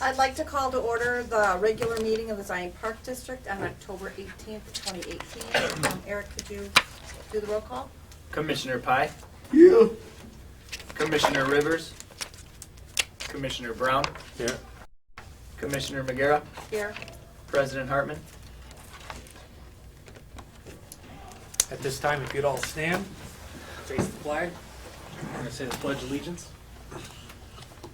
I'd like to call to order the regular meeting of the Zion Park District on October 18th, 2018. Eric, could you do the roll call? Commissioner Pye, Yeah. Commissioner Rivers, Commissioner Brown, Yeah. Commissioner McGarrett, Here. President Hartman. At this time, if you'd all stand, face the flag, I'm going to say the Pledge of Allegiance.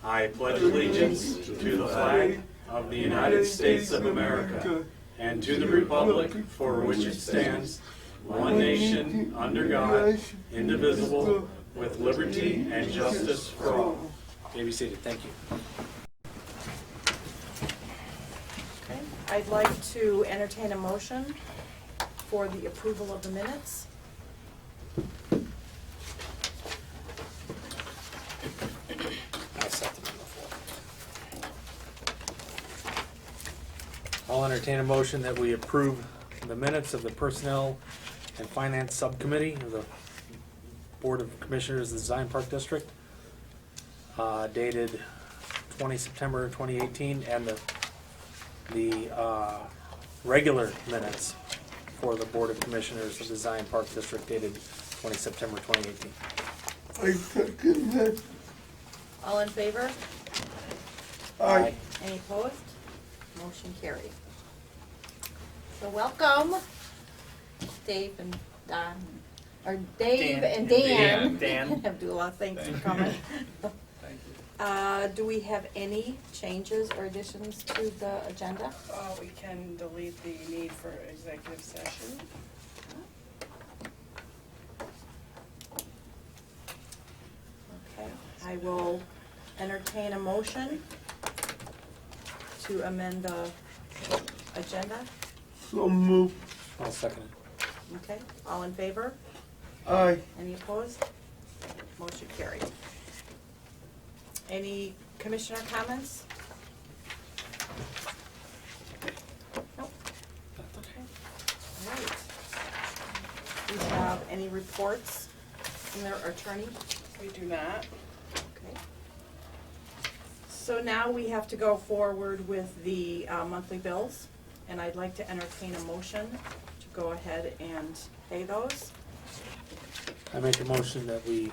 I pledge allegiance to the flag of the United States of America and to the republic for which it stands, one nation, under God, indivisible, with liberty and justice for all. You may be seated. Thank you. Okay. I'd like to entertain a motion for the approval of the minutes. I set them on the floor. I'll entertain a motion that we approve the minutes of the Personnel and Finance Subcommittee of the Board of Commissioners of the Zion Park District, dated 20 September 2018, and the regular minutes for the Board of Commissioners of the Zion Park District dated 20 September 2018. I second that. All in favor? Aye. Any opposed? Motion carried. So welcome, Dave and Don, or Dave and Dan. Dan. Abdullah, thanks for coming. Do we have any changes or additions to the agenda? We can delete the need for executive session. Okay, I will entertain a motion to amend the agenda. So move. I'll second it. Okay, all in favor? Aye. Any opposed? Motion carried. Any commissioner comments? Nope. Okay. All right. Do we have any reports from their attorney? We do not. Okay. So now we have to go forward with the monthly bills, and I'd like to entertain a motion to go ahead and pay those. I make a motion that we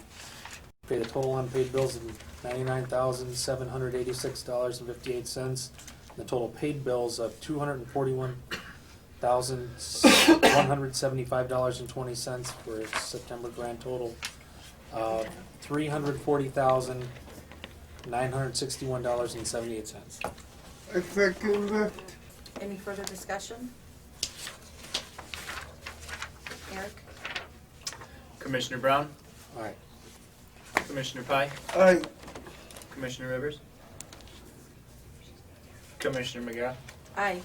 pay the total unpaid bills of $99,786.58, the total paid bills of $241,175.20 for a September grand total of $340,961.78. I second that. Any further discussion? Eric? Commissioner Brown, All right. Commissioner Pye, Aye. Commissioner Rivers, Commissioner McGarrett. Aye.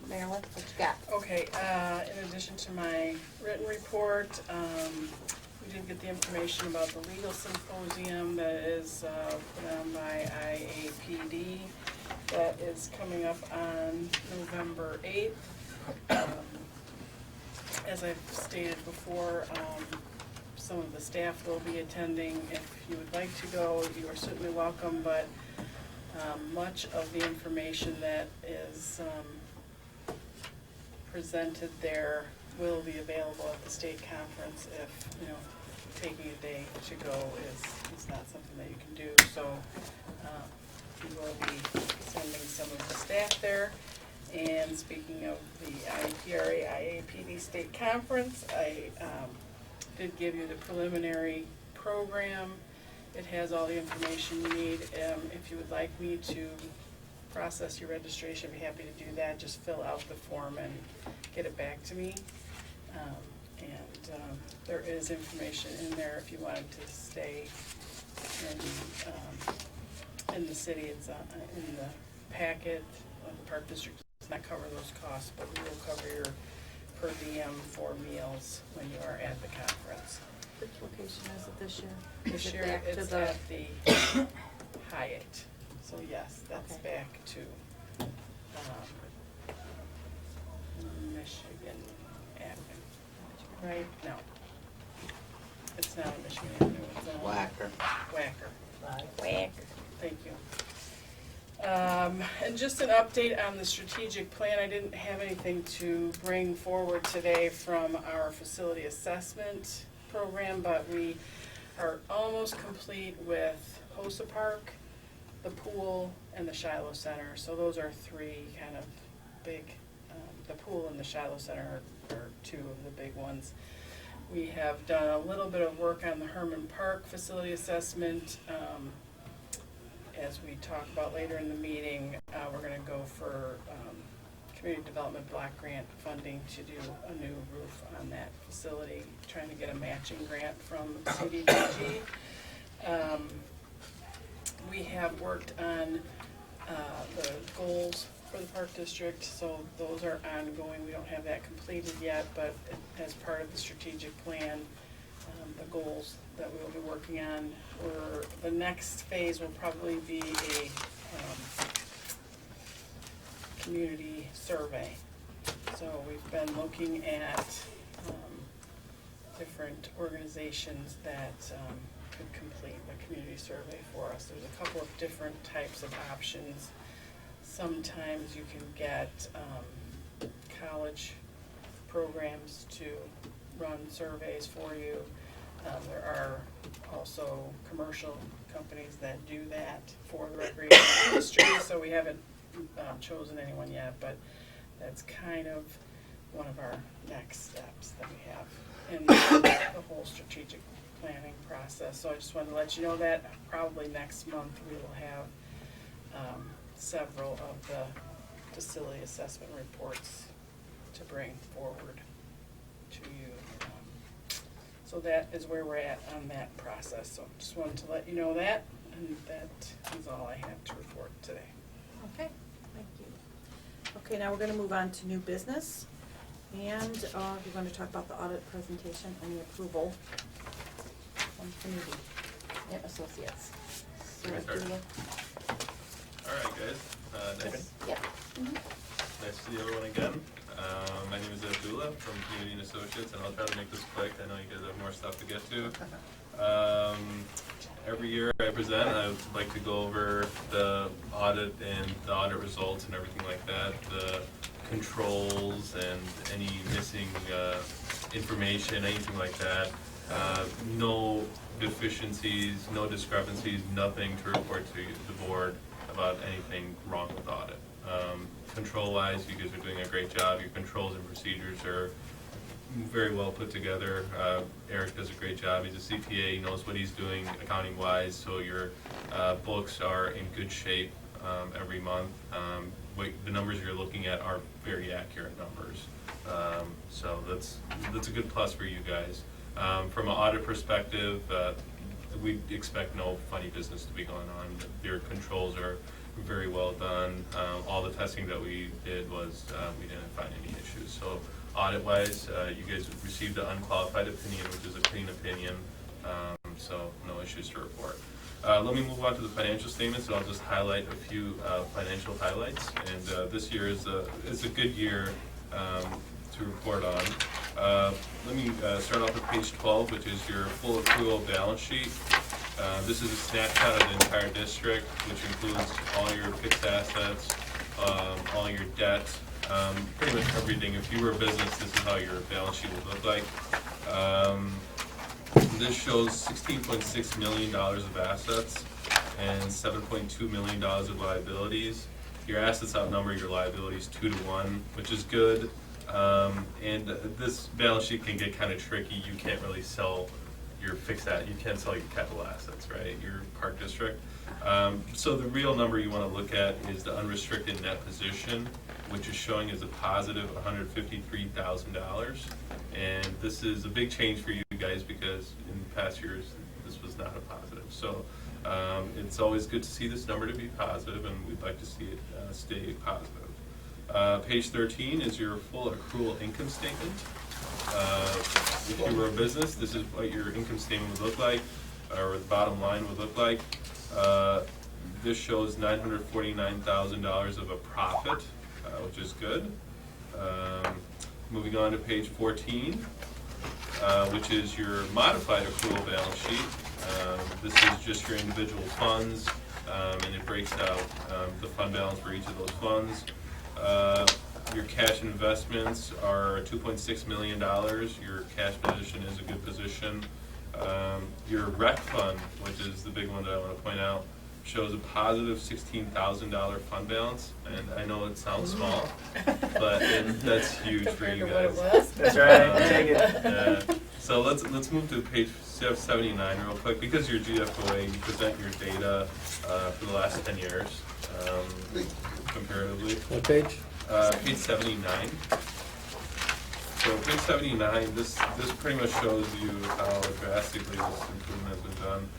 Marilyn, what you got? Okay, in addition to my written report, we did get the information about the legal symposium that is put on by IAPD. That is coming up on November 8th. As I've stated before, some of the staff will be attending. If you would like to go, you are certainly welcome, but much of the information that is presented there will be available at the state conference if, taking a day to go is not something that you can do. So we will be sending some of the staff there. And speaking of the IPRA IAPD State Conference, I did give you the preliminary program. It has all the information you need. If you would like me to process your registration, I'd be happy to do that. Just fill out the form and get it back to me. There is information in there if you wanted to stay in the city. It's in the packet. The Park District does not cover those costs, but we will cover your per diem for meals when you are at the conference. Which location is it this year? This Is it year back to it's the- at the Hyatt. So yes, that's Okay. back to Michigan Avenue. right? No. It's not on Michigan Avenue, it's on Whacker. Whacker. Thank you. And just an update on the strategic plan, I didn't have anything to bring forward today from our facility assessment program, but we are almost complete with Hosa Park, the pool, and the Shiloh Center. So those are three kind of big, the pool and the Shiloh Center are two of the big ones. We have done a little bit of work on the Herman Park facility assessment. As we talk about later in the meeting, we're going to go for community development block grant funding to do a new roof on that facility, trying to get a matching grant from CDBG. We have worked on the goals for the park district, so those are ongoing. We don't have that completed yet, but as part of the strategic plan, the goals that we will be working on, or the next phase will probably be a community survey. So we've been looking at different organizations that could complete a community survey for us. There's a couple of different types of options. Sometimes you can get college programs to run surveys for you. There are also commercial companies that do that for the recreation industry, so we haven't chosen anyone yet, but that's kind of one of our next steps that we have in the whole strategic planning process. So I just wanted to let you know that probably next month we will have several of the facility assessment reports to bring forward to you. So that is where we're at on that process. So just wanted to let you know that, and that is all I have to report today. Okay, thank you. Okay, now we're going to move on to new business, and we're going to talk about the audit presentation and the approval from committee and associates. So, Can I start? Julia? All right, guys. Nice, Yeah. nice to see everyone again. My name is Abdullah from Community and Associates, and I'll try to make this quick. I know you guys have more stuff to get to. Every year I present, I would like to go over the audit and the audit results and everything like that, the controls and any missing information, anything like that. No deficiencies, no discrepancies, nothing to report to the board about anything wrong with audit. Control-wise, you guys are doing a great job. Your controls and procedures are very well put together. Eric does a great job. He's a CPA. He knows what he's doing accounting-wise, so your books are in good shape every month. The numbers you're looking at are very accurate numbers. So that's a good plus for you guys. From an audit perspective, we expect no funny business to be going on. Your controls are very well done. All the testing that we did was, we didn't find any issues. So audit-wise, you guys received an unqualified opinion, which is a clean opinion, so no issues to report. Let me move on to the financial statements, and I'll just highlight a few financial highlights. And this year is a good year to report on. Let me start off with page 12, which is your full accrual balance sheet. This is a snapshot of the entire district, which includes all your fixed assets, all your debt, pretty much everything. If you were a business, this is how your balance sheet would look like. This shows $16.6 million of assets and $7.2 million of liabilities. Your assets outnumber your liabilities 2-to-1, which is good. And this balance sheet can get kind of tricky. You can't really sell your fixed asset, you can't sell your capital assets, right? Your park district. So the real number you want to look at is the unrestricted net position, which is showing as a positive $153,000. And this is a big change for you guys because in past years this was not a positive. So it's always good to see this number to be positive, and we'd like to see it stay positive. Page 13 is your full accrual income statement. If you were a business, this is what your income statement would look like, or the bottom line would look like. This shows $949,000 of a profit, which is good. Moving on to page 14. which is your modified accrual balance sheet. This is just your individual funds, and it breaks out the fund balance for each of those funds. Your cash and investments are $2.6 million. Your cash position is a good position. Your rec fund, which is the big one that I want to point out, shows a positive $16,000 fund balance, and I know it sounds small, but that's huge for you Compared to what guys. it was. That's right, take it. So let's move to page 79 real quick, because you're GFOA, you present your data for the last 10 years, comparatively. What page? Page 79. So page 79, this pretty much shows you how drastically this improvement has been done.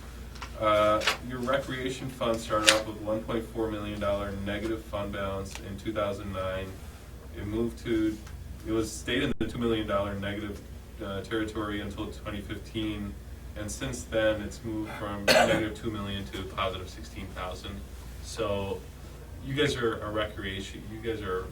Your recreation fund started off with $1.4 million negative fund balance in 2009. It was stayed in the $2 million negative territory until 2015, and since then it's moved from negative $2 million to positive 16,000. So you guys are a recreation. You guys are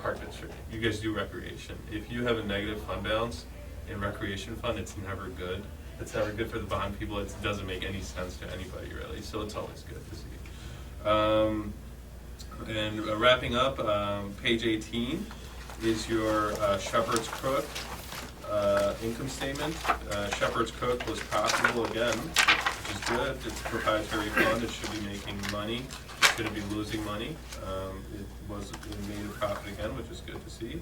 park district. You guys do recreation. If you have a negative fund balance in recreation fund, it's never good. It's never good for the bond people. It doesn't make any sense to anybody really. So it's always good to see. And wrapping up, page 18 is your Shepherd's Crook income statement. Shepherd's Crook was profitable again, which is good. It's a proprietary fund. It should be making money. It shouldn't be losing money. It made a profit again, which is good to see.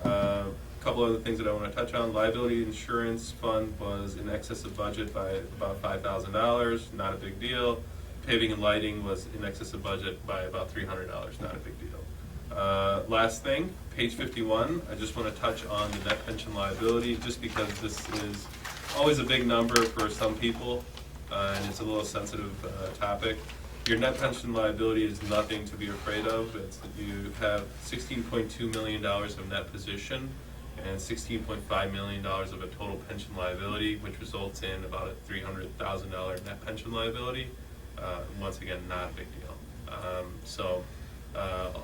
A couple other things that I want to touch on. Liability insurance fund was in excess of budget by about $5,000, not a big deal. Paving and lighting was in excess of budget by about $300, not a big deal. Last thing, page 51, I just want to touch on the net pension liability, just because this is always a big number for some people, and it's a little sensitive topic. Your net pension liability is nothing to be afraid of. You have $16.2 million of net position and $16.5 million of a total pension liability, which results in about a $300,000 net pension liability. Once again, not a big deal.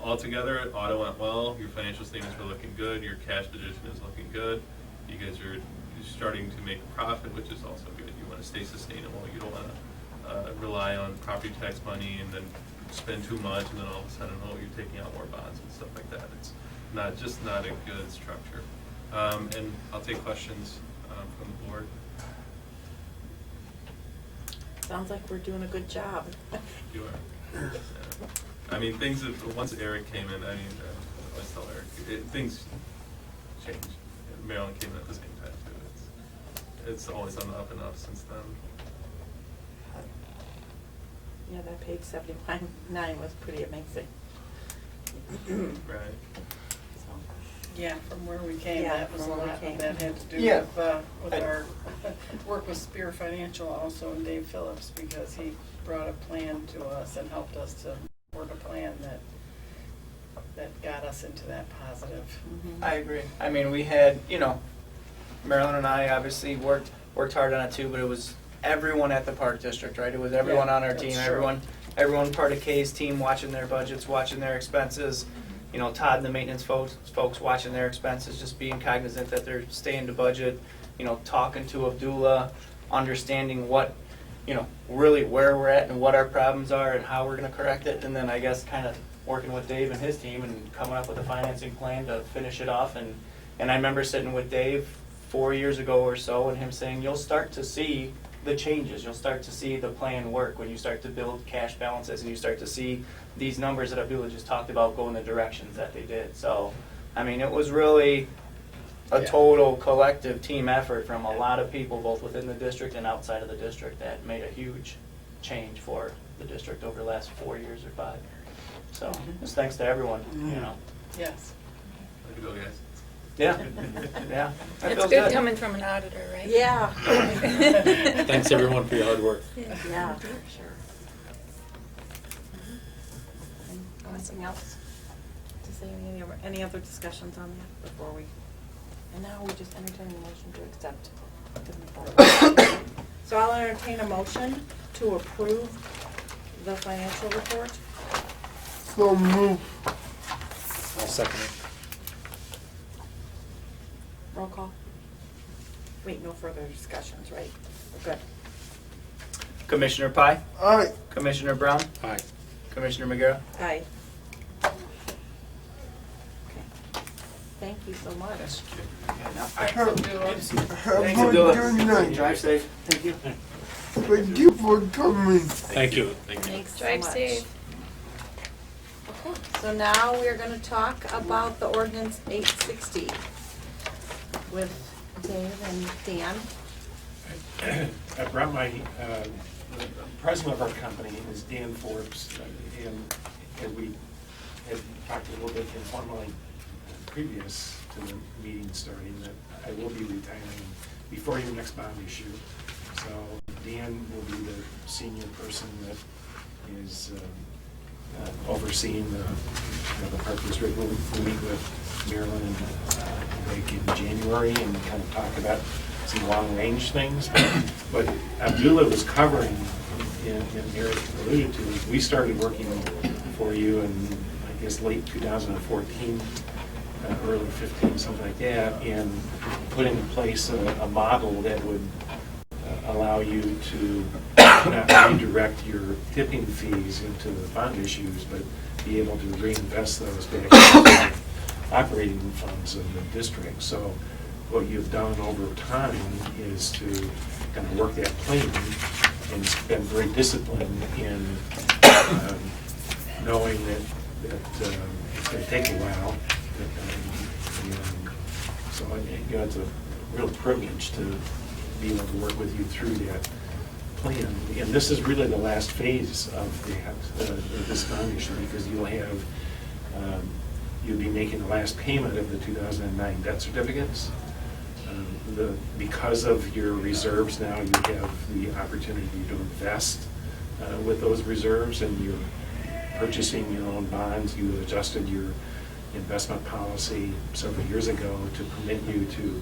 Altogether, auto went well. Your financial statements were looking good. Your cash position is looking good. You guys are starting to make a profit, which is also good. You want to stay sustainable. You don't want to rely on property tax money and then spend too much, and then all of a sudden, you're taking out more bonds and stuff like that. It's not a good structure. And I'll take questions from the board. Sounds like we're doing a good job. You are. Yeah. I mean, once Eric came in, I always tell Eric, things change. Marilyn came in at the same time too. It's always on the up and up since then. Yeah, that page 79 was pretty amazing. Right. So, Yeah, from where we came, Yeah, that was a from where we lot came. of that had to do Yeah. with our work with Spear Financial also, and Dave Phillips, because he brought a plan to us and helped us to work a plan that got us into that positive. mhm. I agree. I mean, we had, Marilyn and I obviously worked hard on it too, but it was everyone at the park district, right? It was everyone Yeah, on our that's team, true. everyone part of Kay's team watching their budgets, watching their expenses. Todd and the maintenance folks watching their expenses, just being cognizant that they're staying to budget, talking to Abdullah, understanding what, really where we're at and what our problems are and how we're gonna correct it, and then I guess kind of working with Dave and his team and coming up with a financing plan to finish it off. And I remember sitting with Dave 4 years ago or so and him saying, you'll start to see the changes. You'll start to see the plan work when you start to build cash balances and you start to see these numbers that Abdullah just talked about go in the directions that they did. So, I mean, it was really a total collective team effort from a lot of people, both within the district and outside of the district, that made a huge change for the district over the last 4 years or 5. So, it's thanks to everyone, Yes. Way to go, guys. Yeah, yeah. That It's feels good coming from an auditor, right? Yeah. Thanks everyone for your hard work. Yeah, for sure. Anything else to say? Any other discussions on that before we? And now we just entertain a motion to accept. So I'll entertain a motion to approve the financial report. So move. I'll second it. Roll call. Wait, no further discussions, right? We're good. Commissioner Pye, Aye. Commissioner Brown, Aye. Commissioner McGarrett. Aye. Okay. Thank you so much. Have a good night. Drive safe. Thank you. Thank you for coming. Thank you. Thanks so Drive much. safe. Okay, so now we are gonna talk about the ordinance 860 with Dave and Dan. I brought my, the president of our company is Dan Forbes, and as we had talked a little bit informally previous to the meeting starting, that I will be retiring before your next bond issue. So Dan will be the senior person that is overseeing the park district. We'll meet with Marilyn and Mike in January and kind of talk about some long-range things. But Abdullah was covering, and Eric alluded to, we started working for you in, I guess, late 2014, early 15, something like that, and put into place a model that would allow you to not redirect your tipping fees into the bond issues, but be able to reinvest those back into the operating funds of the district. So what you've done over time is to kind of work that plan and been very disciplined in knowing that it's going to take a while. And so you know, it's a real privilege to be able to work with you through that plan. And this is really the last phase of this bond issue, because you'll have, you'll be making the last payment of the 2009 debt certificates. Because of your reserves now, you have the opportunity to invest with those reserves, and you're purchasing your own bonds. You adjusted your investment policy several years ago to permit you to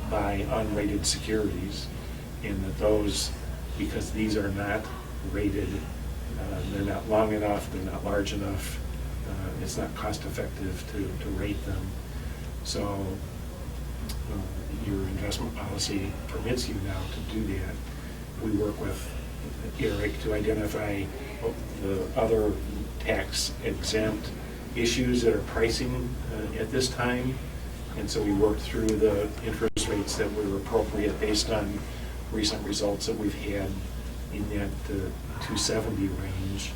buy unrated securities, and that those, because these are not rated, they're not long enough, they're not large enough, it's not cost effective to rate them. So your investment policy permits you now to do that. We work with Eric to identify the other tax exempt issues that are pricing at this time. And so we worked through the interest rates that were appropriate based on recent results that we've had in that 270 range.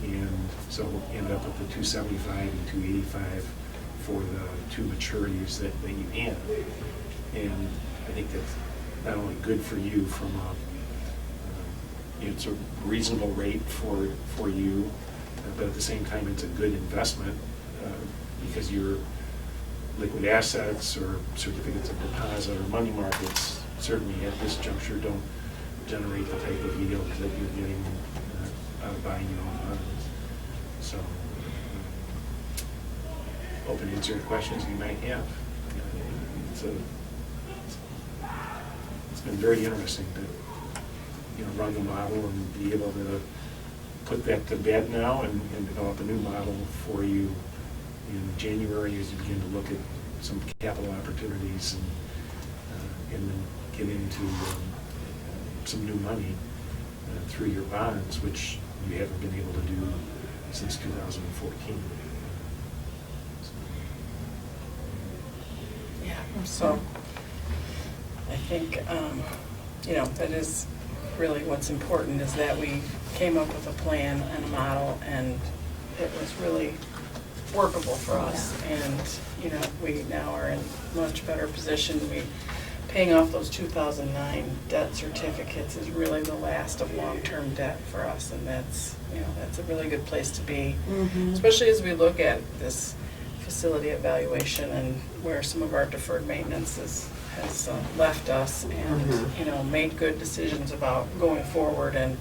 And so we'll end up with the 275 and 285 for the two maturities that you have. And I think that's not only good for you from it's a reasonable rate for you, but at the same time it's a good investment because your liquid assets or certificates of deposit or money markets certainly at this juncture don't generate the type of yield that you're getting out of buying your own bonds. So open to answer your questions you might have. It's been very interesting to run the model and be able to put that to bed now and develop a new model for you in January as you begin to look at some capital opportunities and then get into some new money through your bonds, which you haven't been able to do since 2014. Yeah, so I think, that is really what's important, is that we came up with a plan and a model, and it was really workable for us. And, we now are in a much better position. Paying off those 2009 debt certificates is really the last of long-term debt for us, and that's a really good place to be, especially as we look at this facility evaluation and where some of our deferred maintenance has left us, and made good decisions about going forward and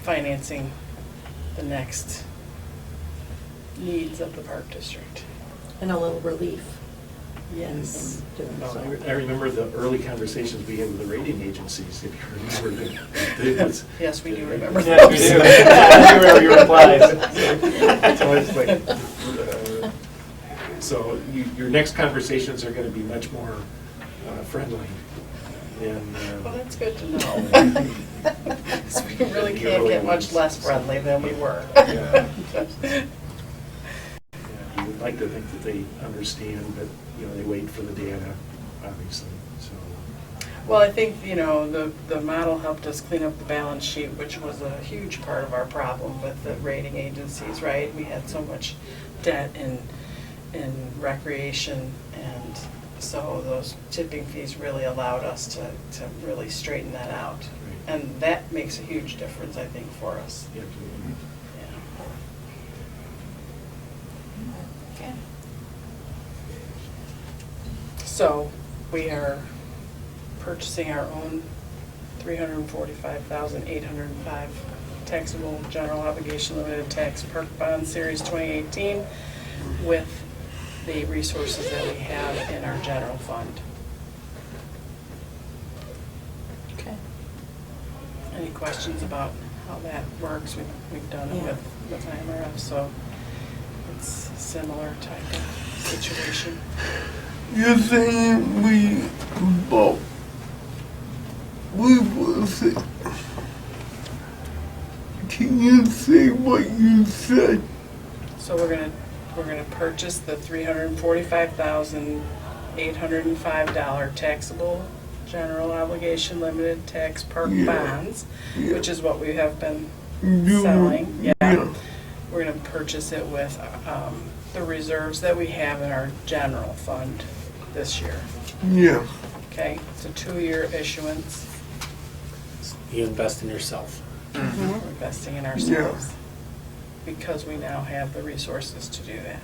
financing the next needs of the park district. And a little relief. Yes. in doing No, so. I remember the early conversations we had with the rating agencies, if you remember. It was- Yes, we do remember Yeah, we those. do. We remember your replies. So it's like, so your next conversations are going to be much more friendly then. Well, that's good to know. So we really can't get much less friendly than we were. Yeah. Yeah, you would like to think that they understand, but, you know, they wait for the data, obviously, so. Well, I think, you know, the model helped us clean up the balance sheet, which was a huge part of our problem with the rating agencies, right? We had so much debt in recreation, and so those tipping fees really allowed us to really straighten that out. Right. And that makes a huge difference, I think, for us. Yeah, Yeah. Okay. So we are purchasing our own $345,805 taxable general obligation limited tax park bond series 2018 with the resources that we have in our general fund. Okay. Any questions about how that works? We've done it with IMRF, so it's a similar type of situation. You're saying we will say, can you say what you said? So we're gonna purchase the $345,805 taxable general obligation limited tax park Yeah. bonds, Yeah. which is what we have been You- selling. Yeah. yeah. We're gonna purchase it with the reserves that we have in our general fund this year. Yeah. Okay, it's a 2-year issuance. You invest in yourself. We're investing in ourselves because we now have the resources to do that.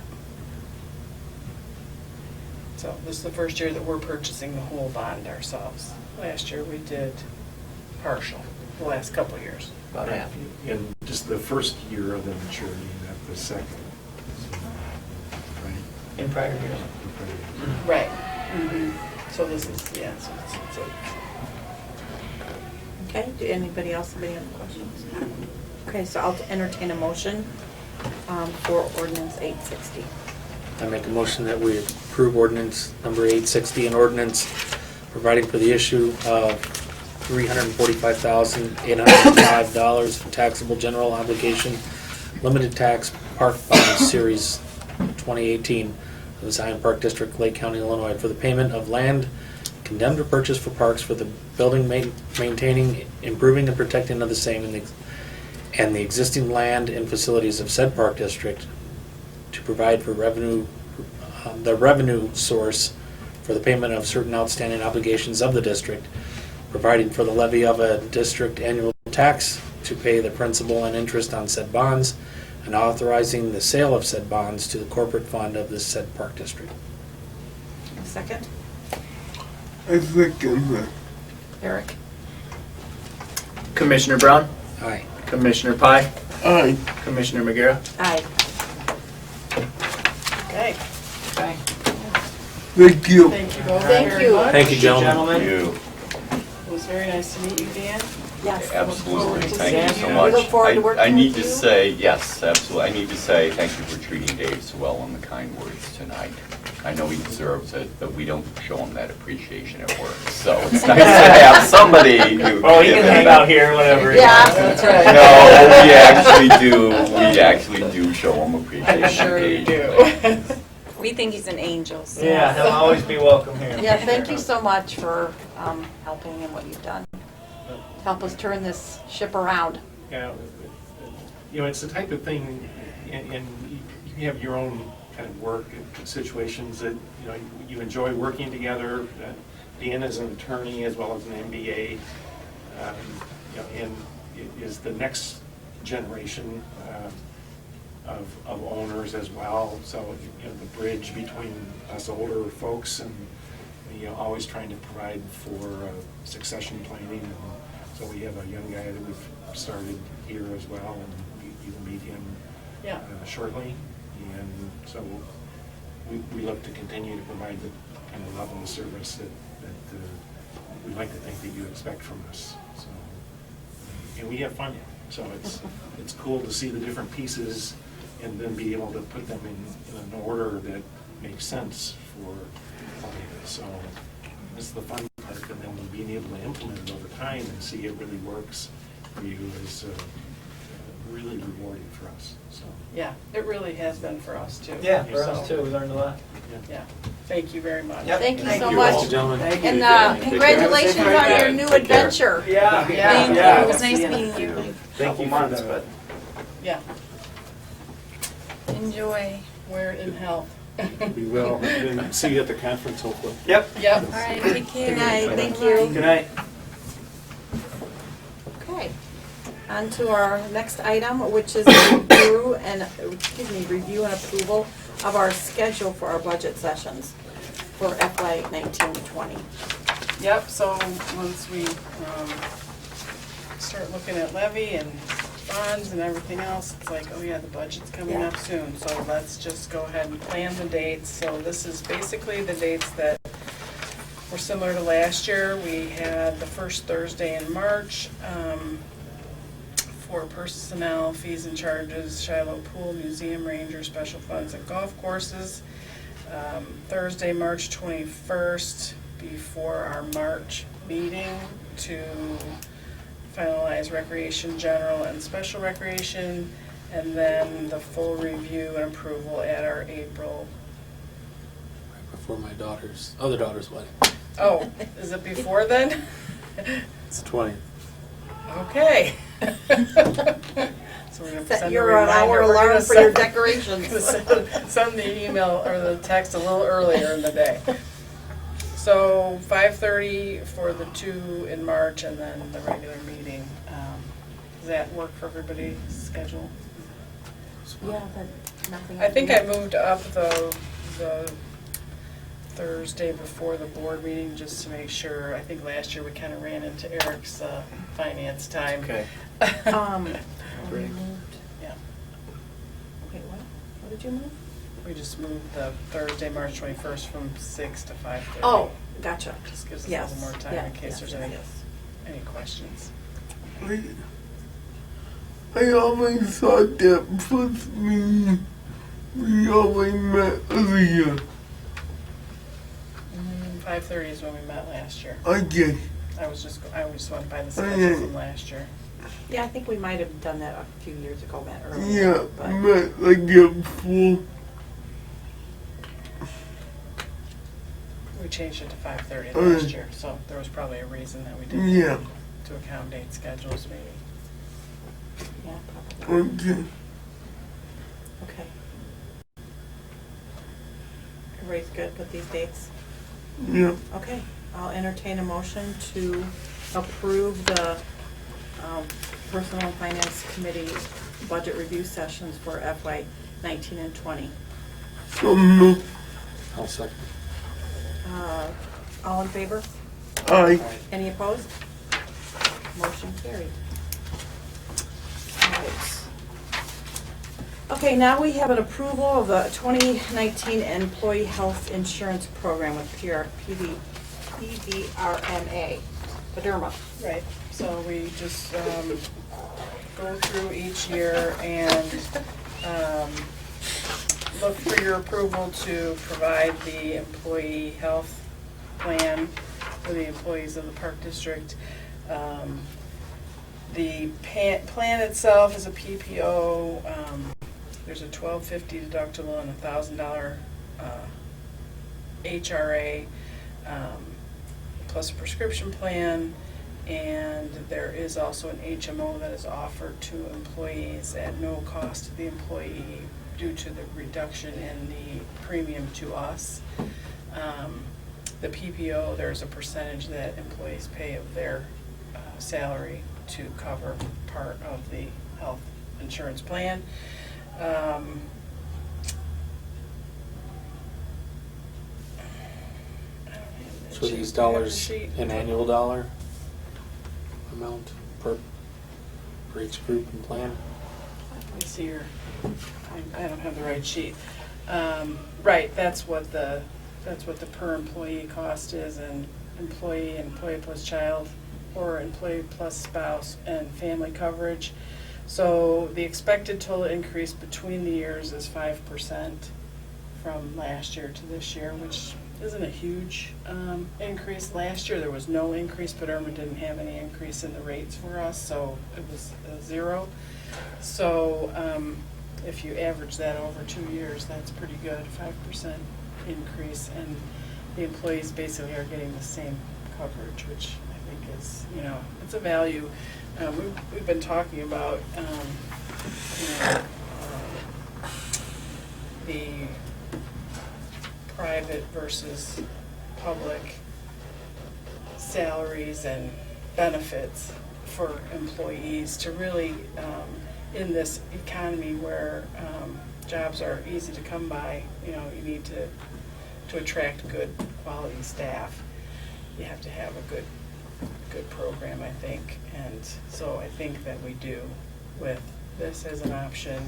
So this is the first year that we're purchasing the whole bond ourselves. Last year we did partial, the last couple of years. About half. in just the first year of the maturity, not the second. So, right? In prior years. Right. So this is, yeah, so it's Okay, do anybody else have any other questions? Okay, so I'll entertain a motion for ordinance 860. I make a motion that we approve ordinance number 860, an ordinance providing for the issue of $345,805 for taxable general obligation limited tax park bond series 2018 of the Zion Park District, Lake County, Illinois, for the payment of land condemned or purchased for parks for the building, maintaining, improving, and protecting of the same and the existing land and facilities of said park district, to provide for revenue, the revenue source for the payment of certain outstanding obligations of the district, providing for the levy of a district annual tax to pay the principal and interest on said bonds, and authorizing the sale of said bonds to the corporate fund of the said park district. A second? I second that. Eric? Commissioner Brown, Aye. Commissioner Pye, Aye. Commissioner McGarrett. Aye. okay. Okay. Thank you. Thank you both Thank very you. much. Thank you, gentlemen. You, It was very nice to meet you, Dan. Yes. absolutely, To thank see you so you. much. We look forward to working I need with to you. say, yes, absolutely, I need to say thank you for treating Dave so well in the kind words tonight. I know he deserves it, but we don't show him that appreciation at work, so it's nice to have somebody who. Oh, he can hang out here whenever. Yeah, that's right. No, we actually do show him appreciation. I'm sure you do. occasionally. We think he's an angel, so. Yeah, he'll always be welcome here. Yeah, thank you so much for helping and what you've done. Help us turn this ship around. Yeah, you know, it's the type of thing, and you have your own kind of work situations that, you know, you enjoy working together. Dan is an attorney as well as an MBA, you know, and is the next generation of owners as well. So, you know, the bridge between us older folks and, you know, always trying to provide for succession planning. And so we have a young guy that we've started here as well, and you will meet him Yeah. shortly. And so we look to continue to provide the kind of level of service that we'd like to think that you expect from us. So, and we have fun. So it's cool to see the different pieces and then be able to put them in an order that makes sense for all of us. So this is the fun part, and then we'll be being able to implement it over time and see it really works for you is really rewarding for us, so. Yeah, it really has been for us too. Yeah, for us So, too, we learned a lot. Yeah, thank you very much. Yep. Thank you so you. much. Thank you, gentlemen. And congratulations on your new Take care. adventure. Yeah, Thank you. It was nice meeting you. Thank you for months, the- but. Yeah, Enjoy. wear it in health. We will, and see you at the conference hopefully. Yep. Yep. All right, take care. Good night, thank you. Good night. Okay, on to our next item, which is review and approval of our schedule for our budget sessions for FY 19-20. Yep, so once we start looking at levy and bonds and everything else, it's like, oh yeah, the budget's coming up soon. So let's just go ahead and plan the dates. So this is basically the dates that were similar to last year. We had the first Thursday in March for personnel, fees and charges, Shiloh Pool, Museum Ranger, special funds and golf courses. Thursday, March 21st, before our March meeting to finalize recreation, general, and special recreation, and then the full review and approval at our April. Before my other daughter's wedding. Oh, is it before then? It's the 20th. Okay. So we're gonna Set send a your reminder. hour We're gonna alarm for your send- decorations. Send the email or the text a little earlier in the day. So 5:30 for the 2 in March and then the regular meeting. Does that work for everybody's schedule? Yeah, but nothing. I think I moved up the Thursday before the board meeting just to make sure. I think last year we kind of ran into Eric's finance time. Okay. We moved. Yeah. Wait, what? What did you move? We just moved the Thursday, March 21st from 6 to 5:30. Oh, gotcha. Just gives us a Yes. little more time Yeah, in case yes, there's yes, any yes. questions. I always thought that first meeting we always met earlier. 5:30 is when we met last year. I guess. I just went by the schedule from last year. Yeah, I think we might have done that a few years ago, Matt, earlier. Yeah, but- met like a full. We changed it to 5:30 Okay. last year, so there was probably a reason that we did Yeah. to accommodate schedules maybe. Yeah, probably. Okay. Okay. Everybody's good with these dates? Yeah. Okay, I'll entertain a motion to approve the Personnel and Finance Committee budget review sessions for FY 19 and 20. So moved. I'll second. All in favor? Aye. Any opposed? Motion carried. All right. Okay, now we have an approval of the 2019 Employee Health Insurance Program with PDRMA, PDRMA. Right, so we just go through each year and look for your approval to provide the employee health plan for the employees of the Park District. The plan itself is a PPO. There's a $1,250 deductible and a $1,000 HRA, plus a prescription plan. And there is also an HMO that is offered to employees at no cost to the employee due to the reduction in the premium to us. The PPO, there's a percentage that employees pay of their salary to cover part of the health insurance plan. So these dollars, an annual dollar amount for each group and plan? Let me see here. I don't have the right sheet. Right, that's what the per employee cost is, and employee plus child, or employee plus spouse and family coverage. So the expected total increase between the years is 5% from last year to this year, which isn't a huge increase. Last year, there was no increase, but Irma didn't have any increase in the rates for us, so it was 0. So if you average that over 2 years, that's pretty good, 5% increase, and the employees basically are getting the same coverage, which I think is, it's a value. We've been talking about, the private versus public salaries and benefits for employees to really, in this economy where jobs are easy to come by, you need to attract good quality staff. You have to have a good program, I think. And so I think that we do, with this as an option,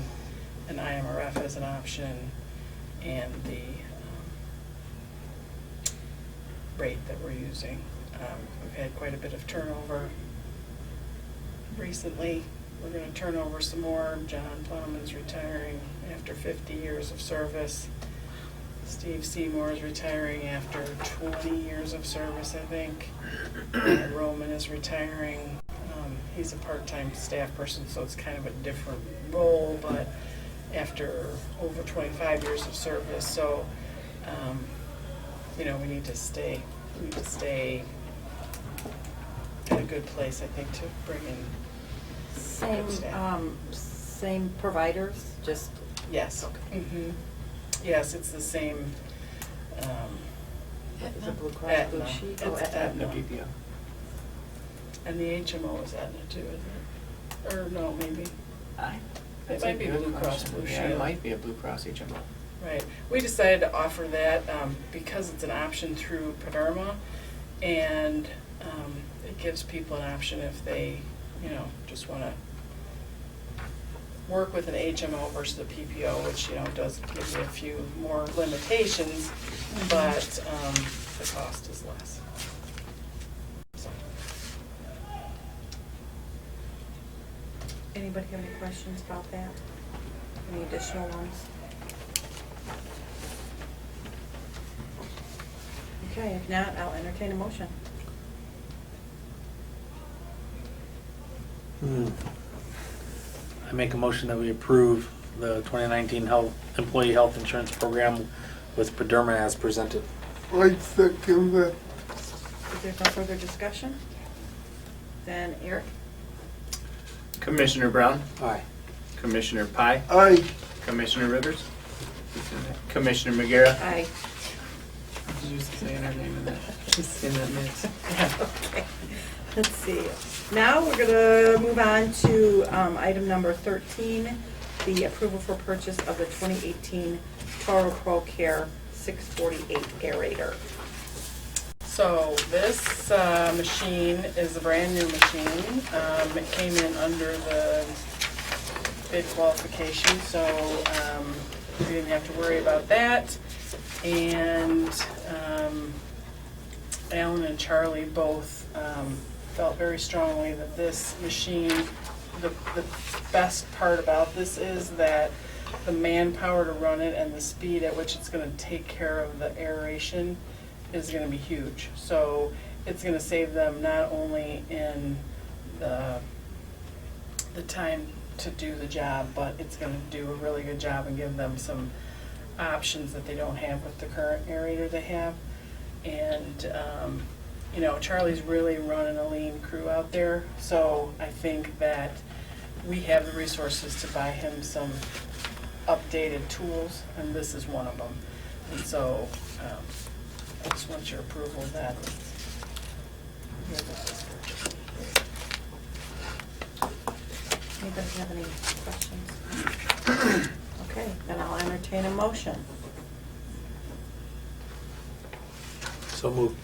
and IMRF as an option, and the rate that we're using. We've had quite a bit of turnover recently. We're going to turn over some more. John Plowman's retiring after 50 years of service. Steve Seymour is retiring after 20 years of service, I think. Roman is retiring. He's a part-time staff person, so it's kind of a different role, but after over 25 years of service. So, we need to stay in a good place, I think, to bring in good staff. Same providers, just? Yes. Okay. Mm-hmm. Yes, it's the same. Is it Blue Cross Aetna. Blue Sheet? It's Oh, Aetna. PPO. And the HMO is Aetna too, isn't it? Or no, maybe. It might be Blue Cross Blue Yeah, it Shield. might be a Blue Cross HMO. Right. We decided to offer that because it's an option through Paderma, and it gives people an option if they, just want to work with an HMO versus a PPO, which, does give you a few more limitations, but the cost is less. So. Anybody have any questions about that? Any additional ones? Okay, if not, I'll entertain a motion. I make a motion that we approve the 2019 employee health insurance program with Paderma as presented. I second that. Is there no further discussion? Then Eric? Commissioner Brown, Aye. Commissioner Pye, Aye. Commissioner Rivers, Commissioner McGarrett, Aye. Did you say her name in that? In that mix. Okay, let's see. Now we're gonna move on to item number 13, the approval for purchase of the 2018 Toro Pro Care 648 aerator. So this machine is a brand new machine. It came in under the bid qualification, so we didn't have to worry about that. And Alan and Charlie both felt very strongly that this machine, the best part about this is that the manpower to run it and the speed at which it's going to take care of the aeration is going to be huge. So it's going to save them not only in the time to do the job, but it's going to do a really good job and give them some options that they don't have with the current aerator they have. And Charlie's really running a lean crew out there, so I think that we have the resources to buy him some updated tools, and this is one of them. And so I just want your approval of that. Anybody have any questions? Okay, then I'll entertain a motion. So moved.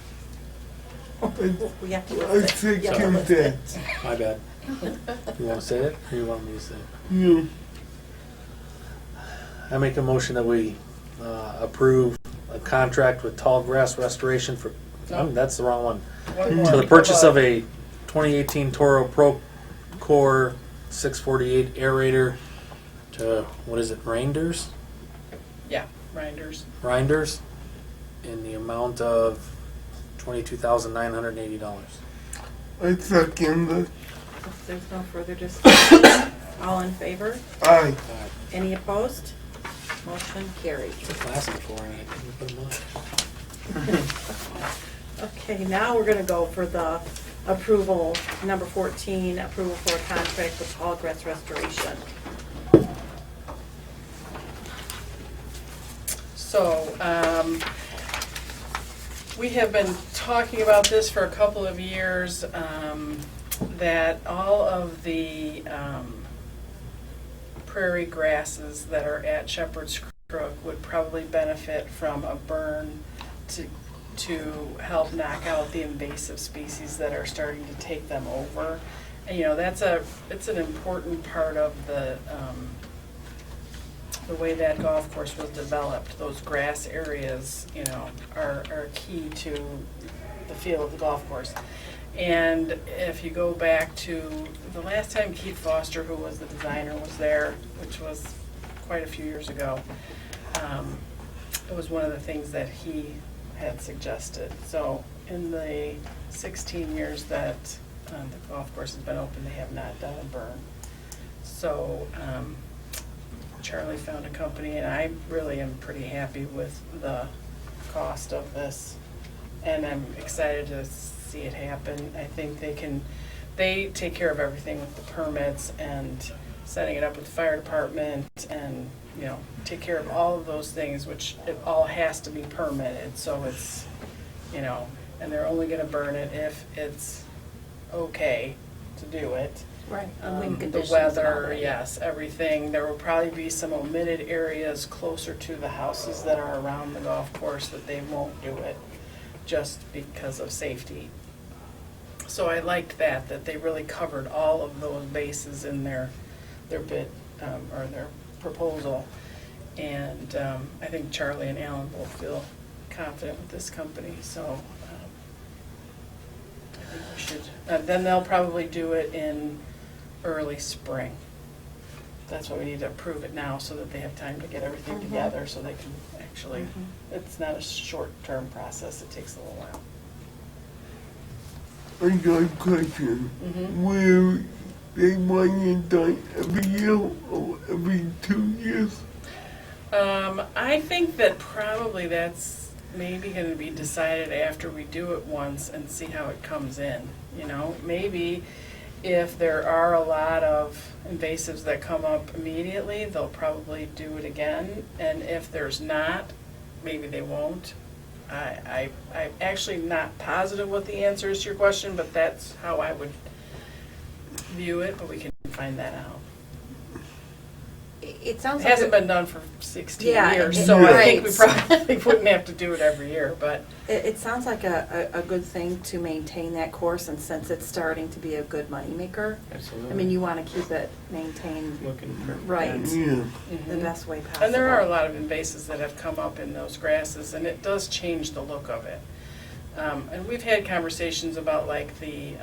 We have to I list it. You have to second list that. it. My bad. You want to say it, or you want me to say it? Yeah. I make a motion that we approve a contract with Tall Grass Restoration for, that's the wrong one. One more. For the purchase of a 2018 Toro Pro Core 648 aerator to, what is it, Reinders? Yeah, Reinders. Reinders? in the amount of $22,980. I second it. If there's no further discussion, all in favor? Aye. Any opposed? Motion carried. It's a classic for and I didn't put them on. Okay, now we're gonna go for the approval, number 14, approval for a contract with Tallgrass Restoration. So, we have been talking about this for a couple of years, that all of the prairie grasses that are at Shepherd's Crook would probably benefit from a burn to help knock out the invasive species that are starting to take them over. And, you know, it's an important part of the way that golf course was developed. Those grass areas, you know, are key to the feel of the golf course. And if you go back to the last time Keith Foster, who was the designer, was there, which was quite a few years ago, it was one of the things that he had suggested. So in the 16 years that the golf course has been open, they have not done a burn. So Charlie found a company, and I really am pretty happy with the cost of this, and I'm excited to see it happen. I think they take care of everything with the permits and setting it up with the fire department, and, you know, take care of all of those things, which it all has to be permitted. So it's, you know, and they're only gonna burn it if it's okay to do it. Right. The weather, yes, everything. There will probably be some omitted areas closer to the houses that are around the golf course that they won't do it, just because of safety. So I liked that they really covered all of those bases in their bid, or their proposal. And I think Charlie and Alan both feel confident with this company, so I think we should. Then they'll probably do it in early spring. That's why we need to approve it now, so that they have time to get everything together, so they can actually, it's not a short-term process, it takes a little while. I got a question. Will they want it done every year or every 2 years? I think that probably that's maybe going to be decided after we do it once and see how it comes in. You know, maybe if there are a lot of invasives that come up immediately, they'll probably do it again. And if there's not, maybe they won't. I'm actually not positive what the answer is to your question, but that's how I would view it, but we can find that out. It sounds It like hasn't been done for 16 Yeah, years, it- so I think we right. probably wouldn't have to do it every year, but It sounds like a good thing to maintain that course, and since it's starting to be a good moneymaker, Absolutely. I mean, you want to keep it maintained Looking for. right, Yeah. the best way possible. And there are a lot of invasives that have come up in those grasses, and it does change the look of it. And we've had conversations about like the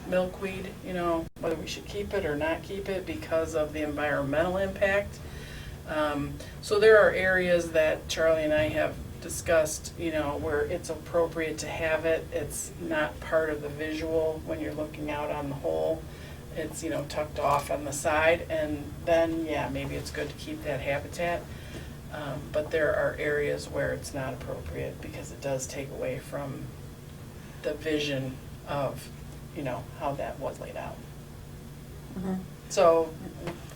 milkweed, you know, whether we should keep it or not keep it because of the environmental impact. So there are areas that Charlie and I have discussed, you know, where it's appropriate to have it. It's not part of the visual when you're looking out on the hole. It's, you know, tucked off on the side, and then, yeah, maybe it's good to keep that habitat. But there are areas where it's not appropriate because it does take away from the vision of, you know, how that was laid out. Mhm. So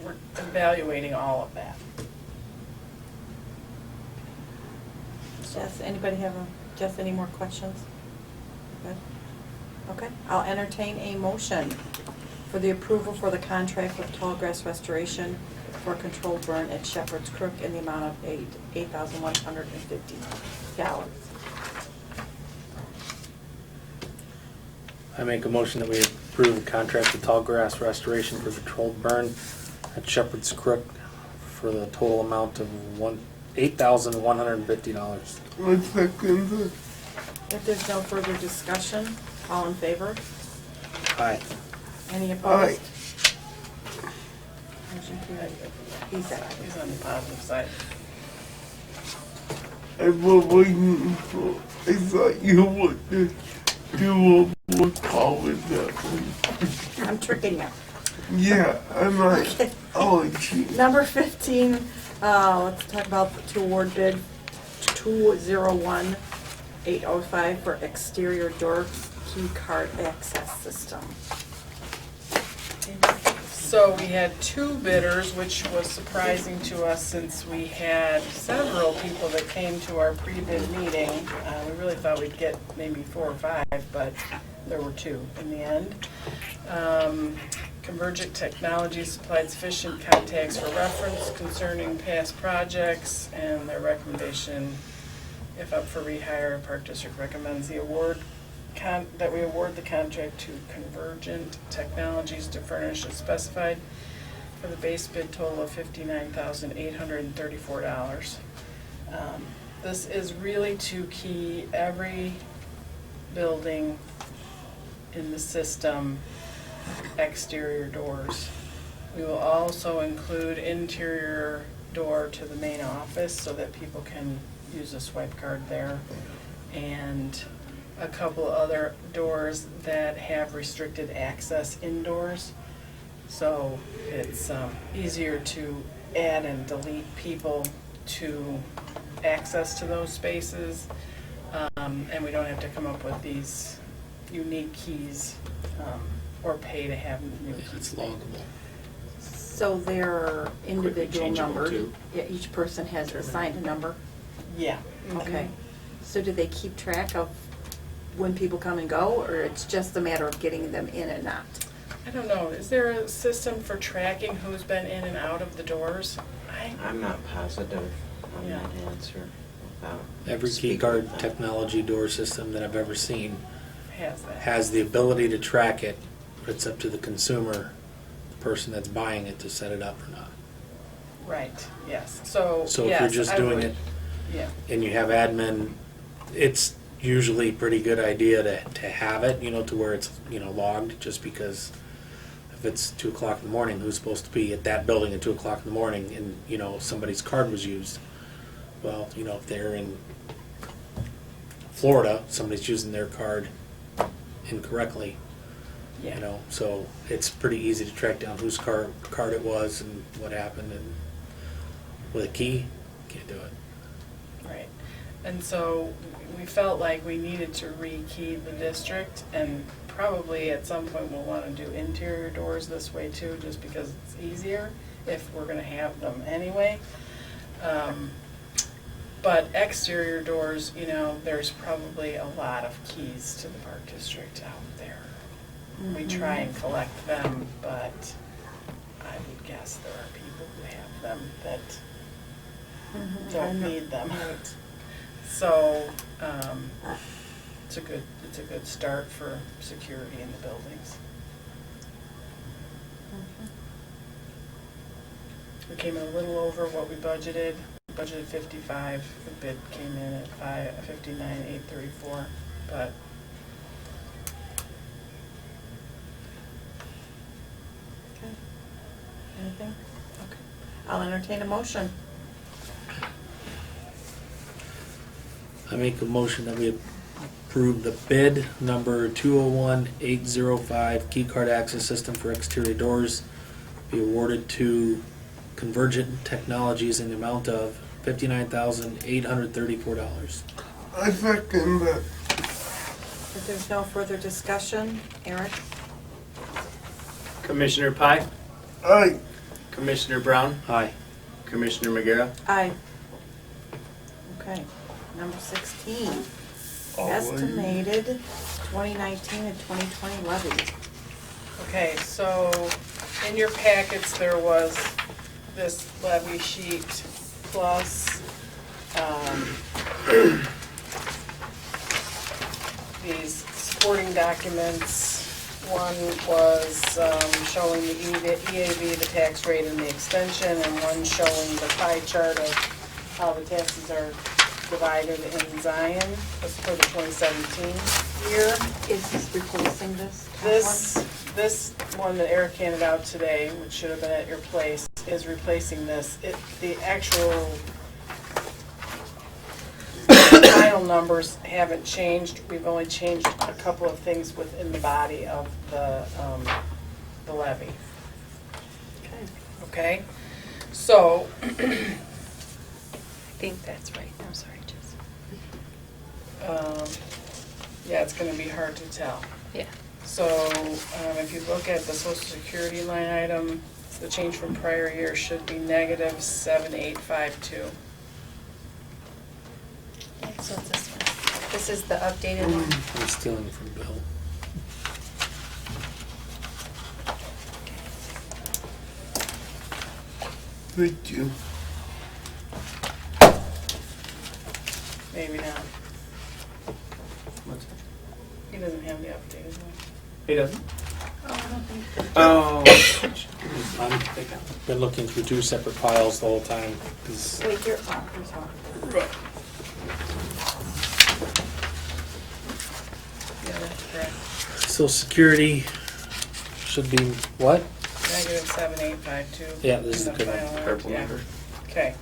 we're evaluating all of that. Jess, anybody have Jess, any more questions? Good. Okay, I'll entertain a motion for the approval for the contract with Tallgrass Restoration for a controlled burn at Shepherd's Crook in the amount of $8,150. I make a motion that we approve a contract with Tallgrass Restoration for controlled burn at Shepherd's Crook for the total amount of $8,150. I second it. If there's no further discussion, all in favor? Aye. Any opposed? Aye. Motion carried. He said aye. He's on the positive side. I thought you would do a more college that way. I'm tricking you. Yeah, I'm like, Okay. oh, gee. Number 15, let's talk about the to award bid 201805 for exterior door key card access system. So we had two bidders, which was surprising to us since we had several people that came to our pre-bid meeting. We really thought we'd get maybe 4 or 5, but there were 2 in the end. Convergent Technologies supplied sufficient contacts for reference concerning past projects, and their recommendation, if up for rehire, Park District recommends that we award the contract to Convergent Technologies to furnish as specified for the base bid total of $59,834. This is really to key every building in the system exterior doors. We will also include interior door to the main office so that people can use a swipe card there, and a couple other doors that have restricted access indoors. So it's easier to add and delete people to access to those spaces, and we don't have to come up with these unique keys or pay to have new keys. It's loggable. So they're individual changeable, numbered? too. Yeah, each person has assigned a number? Yeah. Okay. So do they keep track of when people come and go, or it's just a matter of getting them in and out? I don't know, is there a system for tracking who's been in and out of the doors? I'm not positive on Yeah. that answer without Every key speaking card with them. technology door system that I've ever seen Has that? has the ability to track it, but it's up to the consumer, the person that's buying it, to set it up or not. Right, yes, so, So if yes, you're just I doing would- it Yeah, and you have admin, it's usually a pretty good idea to have it, to where it's, logged, just because if it's 2 o'clock in the morning, who's supposed to be at that building at 2 o'clock in the morning and, somebody's card was used? Well, if they're in Florida, somebody's using their card incorrectly, yeah. so it's pretty easy to track down whose card it was and what happened, and with a key, can't do it. Right, and so we felt like we needed to re-key the district, and probably at some point we'll want to do interior doors this way too, just because it's easier if we're going to have them anyway. But exterior doors, there's probably a lot of keys to the Park District out there. We try and collect them, but I would guess there are people who have them that don't need them. Right. So, it's a good start for security in the buildings. We came in a little over what we budgeted. We budgeted 55. The bid came in at 59,834. But Okay. Anything? Okay. I'll entertain a motion. I make a motion that we approve the bid number 201805 key card access system for exterior doors be awarded to Convergent Technologies in the amount of $59,834. I second that. If there's no further discussion, Eric? Commissioner Pye, Aye. Commissioner Brown, Aye. Commissioner McGarrett. Aye. Okay, number 16, estimated 2019 and 2020 levy. okay, so in your packets there was this levy sheet plus these supporting documents. One was showing the EAV, the tax rate, and the extension, and one showing the pie chart of how the taxes are divided in Zion. That's for the 2017 year. Is this replacing this top This one that Eric handed out today, which should have been at your place, is replacing this. The actual final numbers haven't changed. We've only changed a couple of things within the body of the levy. Okay? So, I think that's right. I'm sorry, Jess. yeah, it's gonna be hard to tell. Yeah. So, if you look at the social security line item, the change from prior year should be negative 7852. So it's this one. This is the updated one. I'm stealing from Bill. Thank you. Maybe not. He doesn't have the updated one. He doesn't? Oh, I don't think so. Oh. I've been looking through two separate files the whole time, 'cause Wait, you're on, here's one. Yeah, that's correct. Social Security should be what? Negative 7852. Yeah, this is in the the good one. final one. Purple Yeah. number. Okay.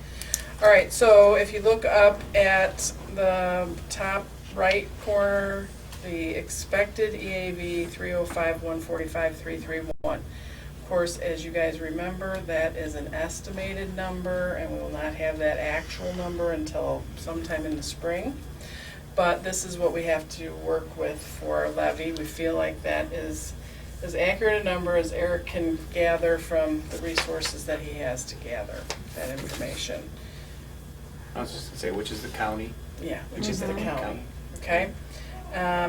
All right, so if you look up at the top right corner, the expected EAV 305,145,331. Of course, as you guys remember, that is an estimated number, and we will not have that actual number until sometime in the spring. But this is what we have to work with for our levy. We feel like that is as accurate a number as Eric can gather from the resources that he has to gather that information. I was just gonna say, which is the county? Yeah, which is the Mhm. county, okay?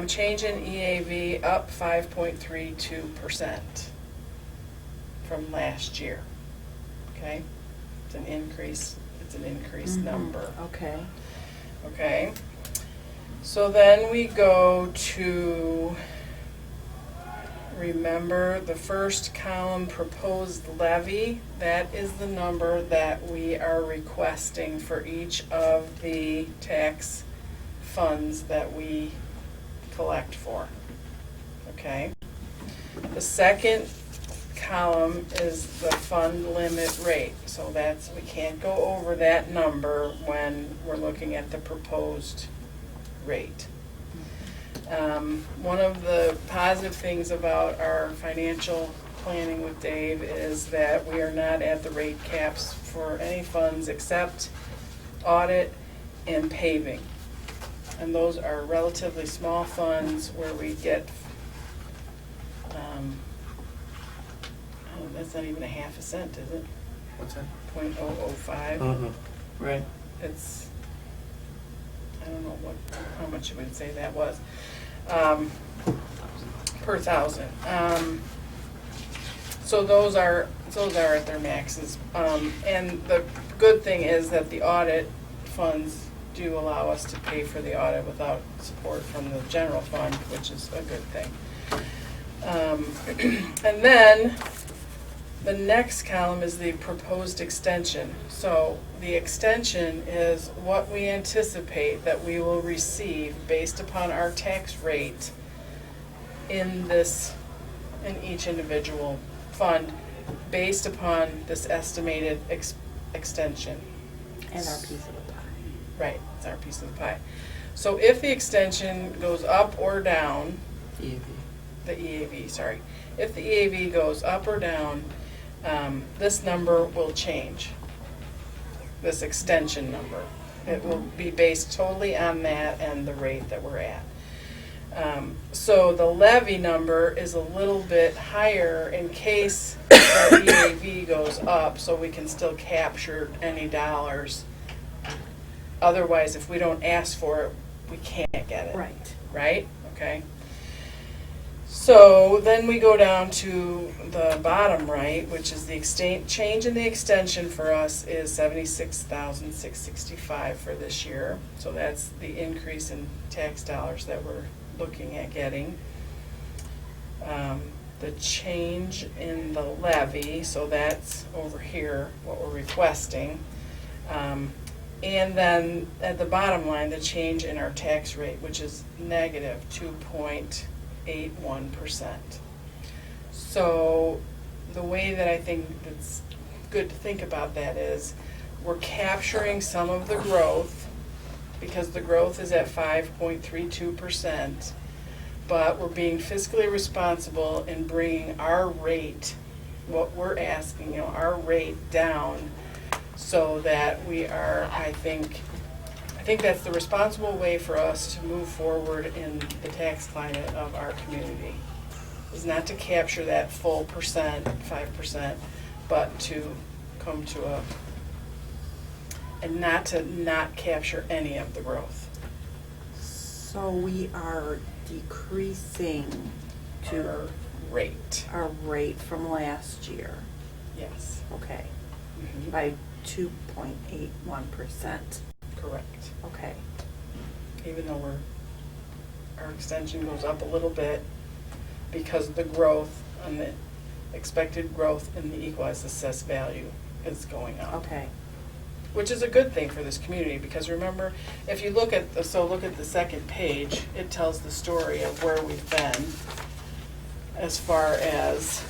Change in EAV up 5.32% from last year, okay? It's an increased number, Okay. okay? So then we go to, remember the first column, proposed levy. That is the number that we are requesting for each of the tax funds that we collect for, okay? The second column is the fund limit rate, so that's, we can't go over that number when we're looking at the proposed rate. One of the positive things about our financial planning with Dave is that we are not at the rate caps for any funds except audit and paving. And those are relatively small funds where we get, that's not even a half a cent, is it? What's that? 0.005. Right. It's, I don't know how much you would say that was, per thousand. So those are at their maxes. And the good thing is that the audit funds do allow us to pay for the audit without support from the general fund, which is a good thing. And then the next column is the proposed extension. So the extension is what we anticipate that we will receive based upon our tax rate in each individual fund, based upon this estimated extension. And our piece of the pie. Right, it's our piece of the pie. So if the extension goes up or down, the EAV, sorry. If the EAV goes up or down, this number will change, this extension number. It will be based totally on that and the rate that we're at. So the levy number is a little bit higher in case our EAV goes up, so we can still capture any dollars. Otherwise, if we don't ask for it, we can't get it. Right. Right? Okay. So then we go down to the bottom right, which is the change in the extension for us is $76,665 for this year. So that's the increase in tax dollars that we're looking at getting. The change in the levy, so that's over here, what we're requesting. And then at the bottom line, the change in our tax rate, which is negative 2.81%. So the way that I think it's good to think about that is we're capturing some of the growth because the growth is at 5.32%, but we're being fiscally responsible in bringing our rate, what we're asking, our rate down so that we are, I think that's the responsible way for us to move forward in the tax climate of our community. Is not to capture that full percent, 5%, but to come to and not to not capture any of the growth. So we are decreasing Our rate, our rate from last year. yes. Okay. Mhm. By 2.81%. Correct. Okay. Even though our extension goes up a little bit because of the growth and the expected growth in the equalized assessed value is going up. Okay. Which is a good thing for this community, because remember, if you look at the second page, it tells the story of where we've been as far as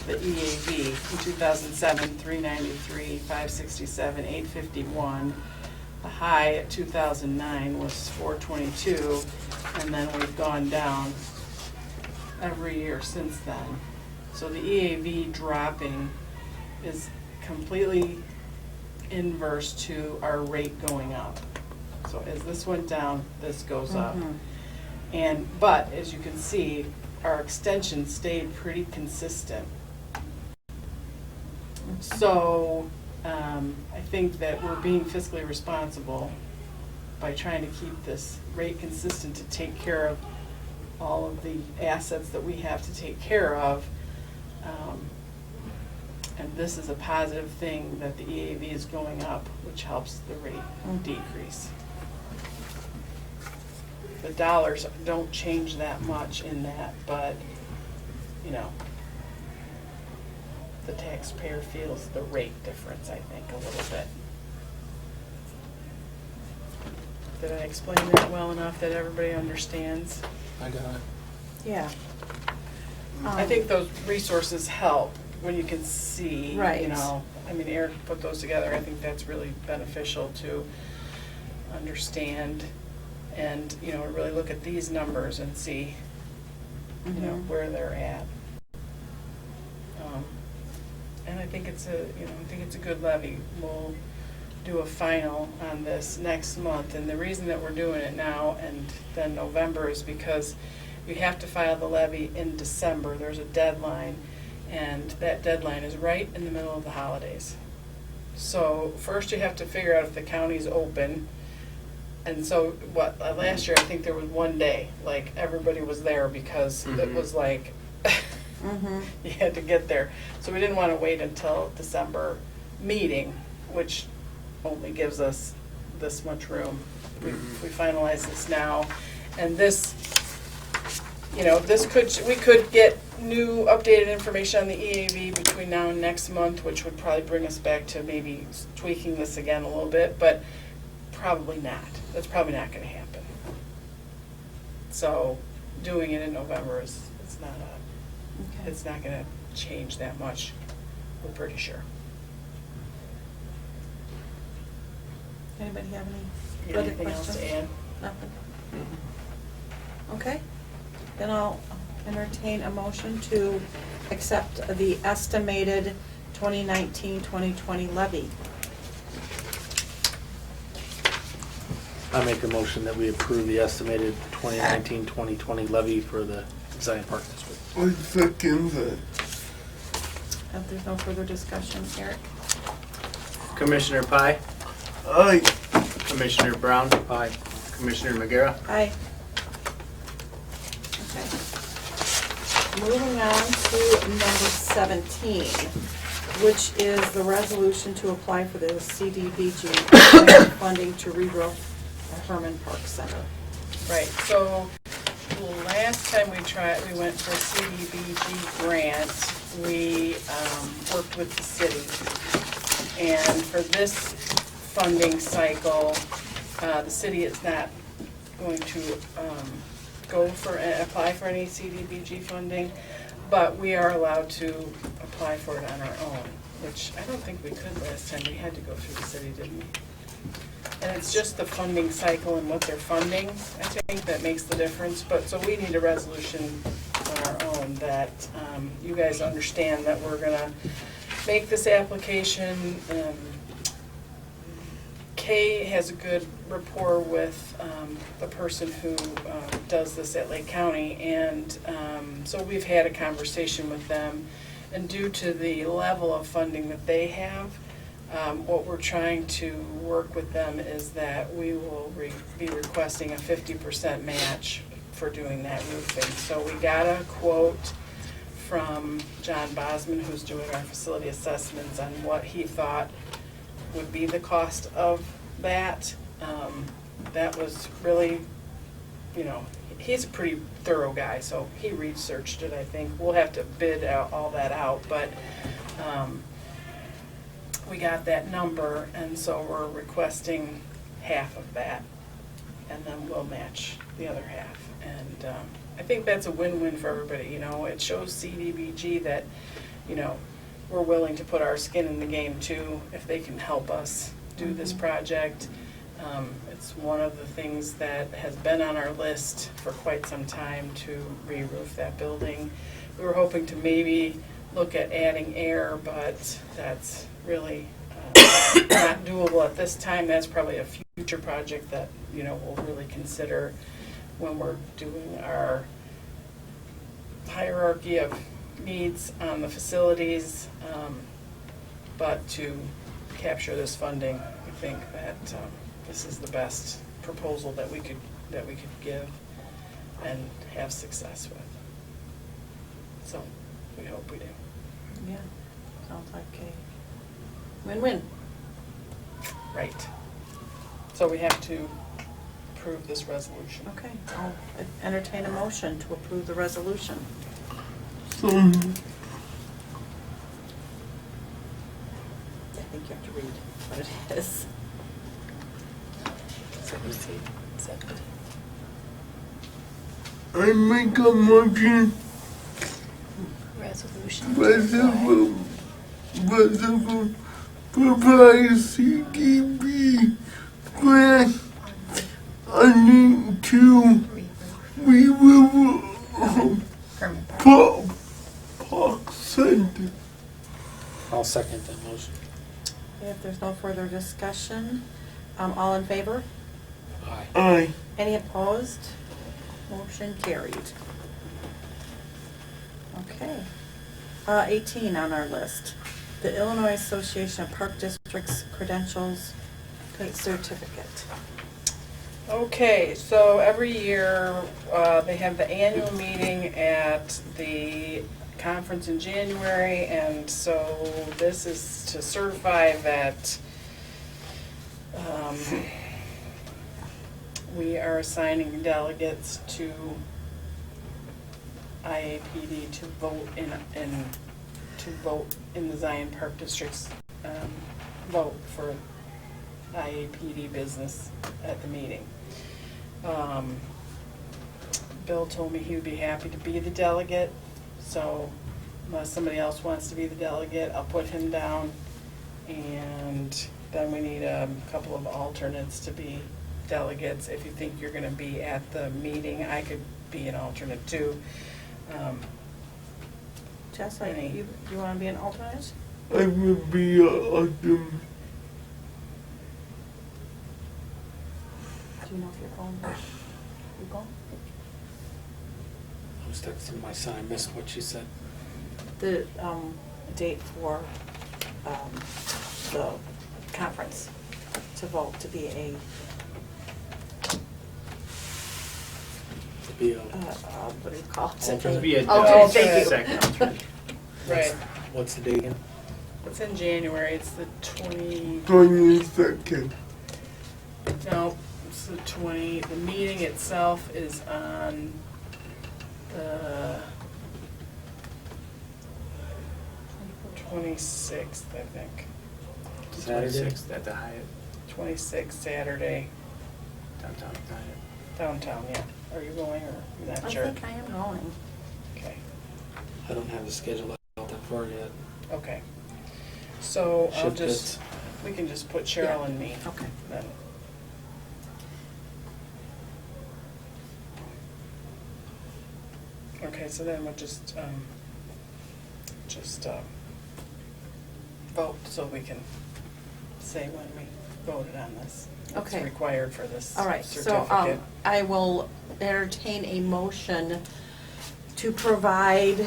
the EAV in 2007, 393, 567, 851. The high at 2009 was 422, and then we've gone down every year since then. So the EAV dropping is completely inverse to our rate going up. So as this went down, this goes up. But as you can see, our extension stayed pretty consistent. So I think that we're being fiscally responsible by trying to keep this rate consistent to take care of all of the assets that we have to take care of. And this is a positive thing that the EAV is going up, which helps the rate decrease. The dollars don't change that much in that, but, the taxpayer feels the rate difference, I think, a little bit. Did I explain that well enough that everybody understands? I got it. Yeah. I think those resources help when you can see, Right. Eric put those together. I think that's really beneficial to understand and, really look at these numbers and see, where they're at. And I think it's a good levy. We'll do a final on this next month, and the reason that we're doing it now and then November is because you have to file the levy in December. There's a deadline, and that deadline is right in the middle of the holidays. So first you have to figure out if the county's open. And so last year I think there was one day, like everybody was there because it was like you had to get there. So we didn't want to wait until December meeting, which only gives us this much room. We finalize this now, and this, we could get new updated information on the EAV between now and next month, which would probably bring us back to maybe tweaking this again a little bit, but probably not. That's probably not going to happen. So doing it in November it's not going to change that much, we're pretty sure. Anybody have any You further anything else questions? to add? Nothing. Okay. Then I'll entertain a motion to accept the estimated 2019-2020 levy. I make a motion that we approve the estimated 2019-2020 levy for the Zion Park District. I second that. If there's no further discussion, Eric? Commissioner Pye, Aye. Commissioner Brown, Aye. Commissioner McGarrah. Aye. Okay. Moving on to number 17, which is the resolution to apply for the CDBG funding to regrow the Herman Park Center. Right, so last time we went for a CDBG grant, we worked with the city. And for this funding cycle, the city is not going to apply for any CDBG funding, but we are allowed to apply for it on our own. which I don't think we could last time. We had to go through the city, didn't we? And it's just the funding cycle and what they're funding, I think, that makes the difference. But, so we need a resolution on our own that you guys understand that we're gonna make this application. Kay has a good rapport with the person who does this at Lake County, and so we've had a conversation with them. And due to the level of funding that they have, what we're trying to work with them is that we will be requesting a 50% match for doing that roofing. So we got a quote from John Bosman, who's doing our facility assessments, on what he thought would be the cost of that. That was really, you know, he's a pretty thorough guy, so he researched it, I think. We'll have to bid all that out, but we got that number, and so we're requesting half of that, and then we'll match the other half. And I think that's a win-win for everybody, you know. It shows CDBG that, you know, we're willing to put our skin in the game too, if they can help us do this project. It's one of the things that has been on our list for quite some time to re-roof that building. We were hoping to maybe look at adding air, but that's really not doable at this time. That's probably a future project that, you know, we'll really consider when we're doing our hierarchy of needs on the facilities. But to capture this funding, I think that this is the best proposal that we could give and have success with. So we hope we do. Yeah, sounds like a win-win. Right. So we have to approve this resolution. Okay, I'll entertain a motion to approve the resolution. So, I think you have to read what it is. I make a motion Resolution. provide CDB grant on to re-roof Permit. Park Center. I'll second that motion. Okay, if there's no further discussion, all in favor? Aye. Aye. Any opposed? Motion carried. Okay. 18 on our list. The Illinois Association of Park Districts Credentials Certificate. Okay, so every year they have the annual meeting at the conference in January, and so this is to certify that we are assigning delegates to IAPD to vote in the Zion Park District's vote for IAPD business at the meeting. Bill told me he would be happy to be the delegate, so unless somebody else wants to be the delegate, I'll put him down. And then we need a couple of alternates to be delegates. If you think you're going to be at the meeting, I could be an alternate too. Jess, you want to be an alternate? I will be awesome. Do you know if you're going? You going? I was texting my son. I missed what she said. The date for the conference to vote to be a what do you call it? To be a Alternate, thank you. second alternate. Right. What's the date again? It's in January. It's the 22nd. No, it's the 20. The meeting itself is on the 26th, I think. Saturday? 26th at the Hyatt 26th, Saturday, downtown Hyatt. downtown, yeah. Are you going or you're not I sure? think I am going. Okay, I don't have the schedule out that far yet. okay. So I'll Ship just, we can just put Cheryl and me. Okay. Then. Okay, so then we'll just vote so we can say when we voted on this. Okay. It's required for this All right, so certificate. I will entertain a motion to provide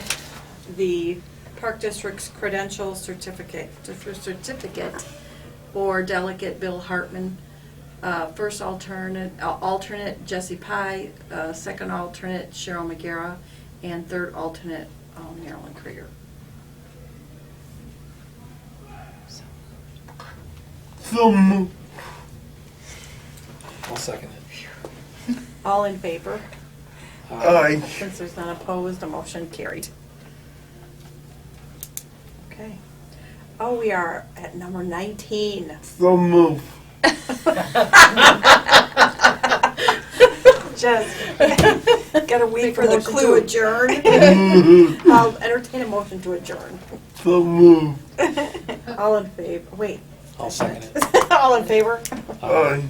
the Park District's credential certificate for Delegate Bill Hartman, first alternate Jesse Pye, second alternate Cheryl McGarrah, and third alternate Marilyn Krieger. Some, I'll second it. All in favor? aye. Since there's none opposed, the motion carried. Okay. Oh, we are at number 19. Some of, Just gotta wait for the clue. To adjourn. I'll entertain a motion to adjourn. some of, All in favor? Wait. I'll second it. All in favor? aye.